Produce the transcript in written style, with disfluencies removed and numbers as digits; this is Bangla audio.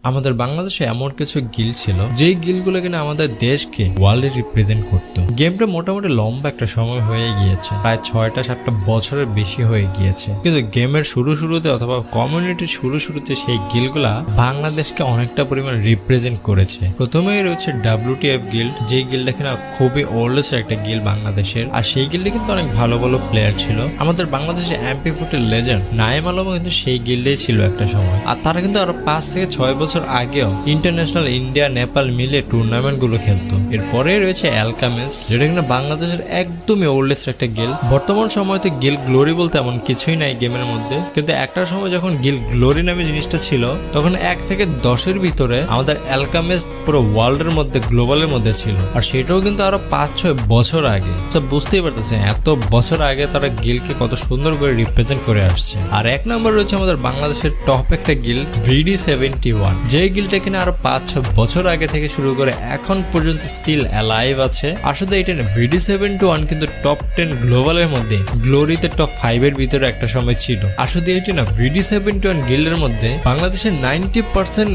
আমাদের বাংলাদেশে এমন কিছু গিল ছিল যেই গিলগুলো কিনা আমাদের দেশকে ওয়ার্ল্ডে রিপ্রেজেন্ট করতো। গেমটা মোটামুটি লম্বা একটা সময় হয়ে গিয়েছে, প্রায় 6টা-7টা বছরের বেশি হয়ে গিয়েছে, কিন্তু গেমের শুরুতে অথবা কমিউনিটির শুরুতে সেই গিলগুলা বাংলাদেশকে অনেকটা পরিমাণ রিপ্রেজেন্ট করেছে। প্রথমেই রয়েছে WTF গিল্ড, যে গিল্ডটা কিনা খুবই ওল্ডেস্ট একটা গিল্ড বাংলাদেশের, আর সেই গিল্ডে কিন্তু অনেক ভালো ভালো প্লেয়ার ছিল। আমাদের বাংলাদেশের MP40 লেজেন্ড নাইম আলমও কিন্তু সেই গিল্ডেই ছিল একটা সময়, আর তারা কিন্তু আরো 5 থেকে 6 বছর আগেও ইন্টারন্যাশনাল ইন্ডিয়া নেপাল মিলে টুর্নামেন্ট গুলো খেলতো। এরপরে রয়েছে অ্যালকামিস্ট, যেটা কিনা বাংলাদেশের একদমই ওল্ডেস্ট একটা গিল্ড। বর্তমান সময়তে গিল্ড গ্লোরি বলতে এমন কিছুই নাই গেমের মধ্যে, কিন্তু একটা সময় যখন গিল্ড গ্লোরি নামে জিনিসটা ছিল তখন 1 থেকে 10-এর ভিতরে আমাদের অ্যালকামিস্ট পুরো ওয়ার্ল্ডের মধ্যে গ্লোবালের মধ্যে ছিল, আর সেটাও কিন্তু আরো 5-6 বছর আগে। বুঝতেই পারতেছেন এত বছর আগে তারা গিল্ডকে কত সুন্দর করে রিপ্রেজেন্ট করে আসছে। আর 1 নম্বর রয়েছে আমাদের বাংলাদেশের টপ একটা গিল্ড VD71, যে গিল্ডটা কিনা আরো 5-6 বছর আগে থেকে শুরু করে এখন পর্যন্ত স্টিল অ্যালাইভ আছে। আসলে এটা না, VD71 কিন্তু টপ 10 গ্লোবালের মধ্যে গ্লোরিতে টপ 5-এর ভিতরে একটা সময় ছিল। আসলে এটি না, VD71 গিল্ডের মধ্যে বাংলাদেশের 90%